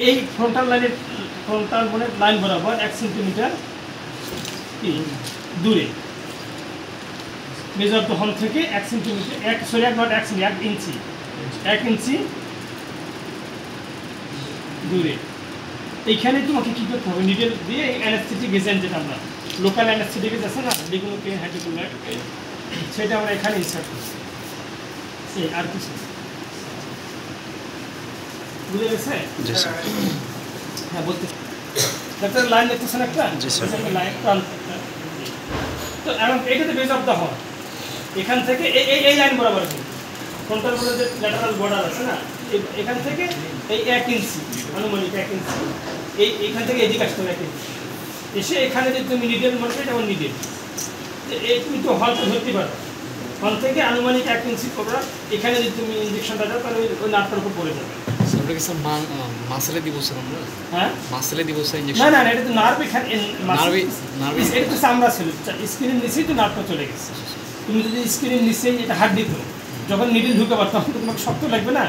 এই ফ্রন্টাল বোনের লাইন বরাবর 1 সেন্টিমিটার দূরে মেজার তো হল থেকে 1 সেন্টিমিটার 1 ইঞ্চি 1 ইঞ্চি দূরে এইখানে তোমাকে কী করতে হবে? নিডেল দিয়ে অ্যানেস্থেটিক এজেন্ট, যেটা আমরা লোকাল অ্যানেস্থেটিক এজেন্ট আছে না, লিগুলোকে হাইড্রোকুলার, সেটা আমরা এখানে ইনসার্ট করছি। আর কিছু বুঝে গেছে? হ্যাঁ, বলতে ডাক্তার লাইন দেখতেছেন একটা লাইন। তো এখন এইটাতে বেজ অফ দ্য হর্ন, এখান থেকে এই লাইন বরাবর ফ্রন্টাল বলে যে ল্যাটারাল বর্ডার আছে না, এখান থেকে এই 1 ইঞ্চি আনুমানিক 1 ইঞ্চি এইখান থেকে এদিকে আসতে হবে 1 ইঞ্চি এসে এখানে যদি তুমি নিডেল মনে করি, যেমন নিডেল এই তুমি তো হলটা ধরতে পারো, হল থেকে আনুমানিক 1 ইঞ্চি করা এখানে যদি তুমি ইঞ্জেকশনটা দাও তাহলে ওই নাটটার উপর পড়ে যাবে। আমরা কি স্যার মাসলে দিব স্যার? আমরা হ্যাঁ মাসলে দিব স্যার ইনজেকশন? না এটা তো নার্ভ, এখানে নার্ভ এটা তো চামড়া ছিল, স্ক্রিনের নিচেই তো নার্ভটা চলে গেছে। তুমি যদি স্ক্রিনের নিচেই এটা হাত দিত, যখন নিডল ঢুকে পারতো তখন তো তোমাকে শক্ত লাগবে না,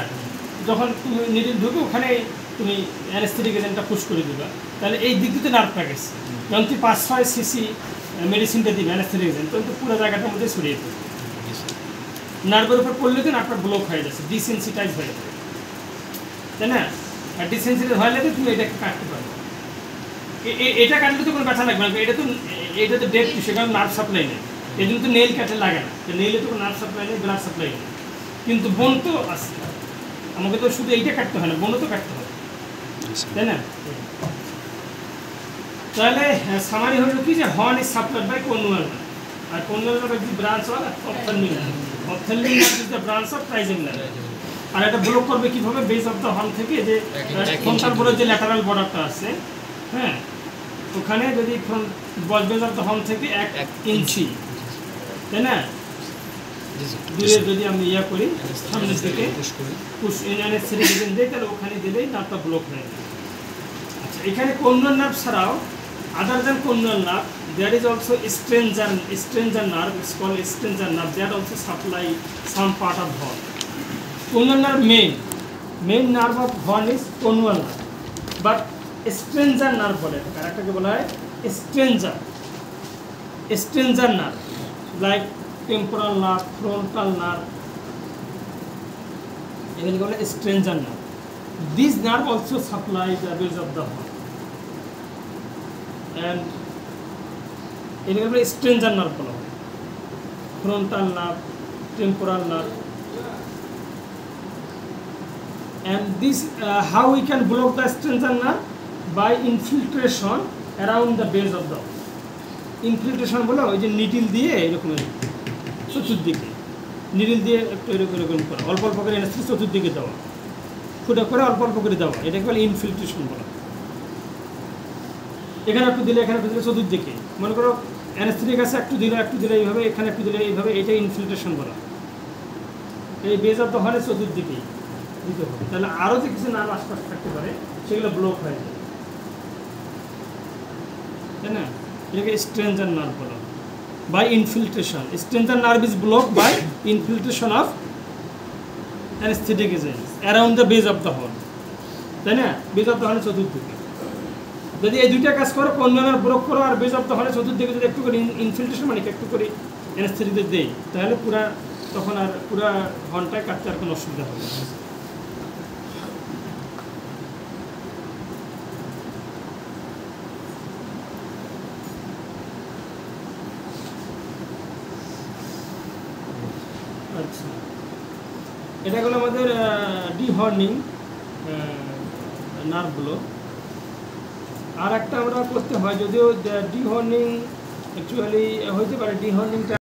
যখন তুমি নিডল ঢুকে ওখানে তুমি অ্যানেস্থেটিক এজেন্টটা পুশ করে দিবা, তাহলে এই দিক দিয়ে নার্ভটা গেছে। যখন তুই 5-6 সিসি মেডিসিনটা দিবে অ্যানেস্থেটিক এজেন্ট, তখন তো পুরো জায়গাটার মধ্যে ছড়িয়ে দেবে। নার্ভের উপর পড়লে তো নার্ভটা ব্লক হয়ে যাচ্ছে, ডিসেন্সিটাইজ হয়ে যাবে, তাই না? আর ডিসেন্সিটাইজ হয়ে গেলে তুমি এটাকে কাটতে পারবে। এটা কাটলে তো কোনো ব্যথা লাগবে না, এটা তো ডেড টিস্যু, কারণ নার্ভ সাপ্লাই নেই, এই জন্য তো নেইল কাটলে লাগে না। নেইলে তো নার্ভ সাপ্লাই নেই, ব্লাড সাপ্লাই নেই, কিন্তু বোন তো আছে, আমাকে তো শুধু এইটা কাটতে হয় না, বোনও তো কাটতে হবে, তাই না? তাহলে সামারি হলো কি, যে horn is supplied by cornual nerve, আর cornual nerve is the branch of ophthalmic nerve, ophthalmic nerve is the branch of trigeminal nerve. আর এটা ব্লক করবে কীভাবে? বেস অফ দ্য হর্ন থেকে যে ফ্রন্টাল বলে যে ল্যাটারাল বর্ডারটা আছে, হ্যাঁ, ওখানে যদি বেস অফ দ্য হর্ন থেকে 1 ইঞ্চি, তাই না, দূরে যদি আমি ইয়া করি, সামনের দিকে পুশ অ্যানেস্থেটিক এজেন্ট দিই, তাহলে ওখানে দিলেই নার্ভটা ব্লক হয়ে যায়। আচ্ছা, এখানে কর্নুয়াল নার্ভ ছাড়াও other than cornual nerve there is also stranger nerve, it's called stranger nerve, that also supply some part of horn. Cornual nerve main nerve of horn is cornual nerve, but stranger nerve বলে, আরেকটাকে বলা হয় stranger nerve, like temporal nerve, frontal nerve, এগুলো বলে stranger nerve. This nerve also supply the base of the horn, and এটাকে বলে stranger nerve বলা হয়, frontal nerve, temporal nerve. and this how we can block the stranger nerve? By infiltration around the base of the infiltration বলো, ওই যে needle দিয়ে এরকম চতুর্দিকে নিডল দিয়ে একটু এরকম করা, অল্প অল্প করে অ্যানেস্থেটিক চতুর্দিকে দেওয়া, ফুটা করে অল্প অল্প করে দেওয়া, এটাকে বলে ইনফিল্ট্রেশন বলা। এখানে একটু দিলে, এখানে একটু দিলে, চতুর্দিকে মনে করো অ্যানেস্থেটিক আছে, একটু দিলে এইভাবে, এখানে একটু দিলে এইভাবে, এটা ইনফিল্ট্রেশন বলা। এই বেজ অফ দ্য হর্নের চতুর্দিকেই দিতে হবে, তাহলে আরও যে কিছু নার্ভ আশপাশে থাকতে পারে সেগুলো ব্লক হয়ে যায়, তাই না? এটাকে স্ট্রেঞ্জার নার্ভ বলা by infiltration. Stranger nerve is block by infiltration of anaesthetic agents around the base of the horn, তাই না? বেজ অফ দ্য হর্নের চতুর্দিকে যদি এই দুইটা কাজ করো, কর্নুয়াল ব্লক করো আর বেজ অফ দ্য হর্নের চতুর্দিকে যদি একটু করে ইনফিল্ট্রেশন মানে একটু করে অ্যানেস্থেটিক দেই, তাহলে তখন আর পুরা হর্নটায় কাটতে আর কোনো অসুবিধা হবে না। আচ্ছা, এটা হলো আমাদের ডিহর্নিং নার্ভগুলো। আর একটা আমরা করতে হয়, যদিও ডিহর্নিং অ্যাকচুয়ালি হইতে পারে, ডিহর্নিংটা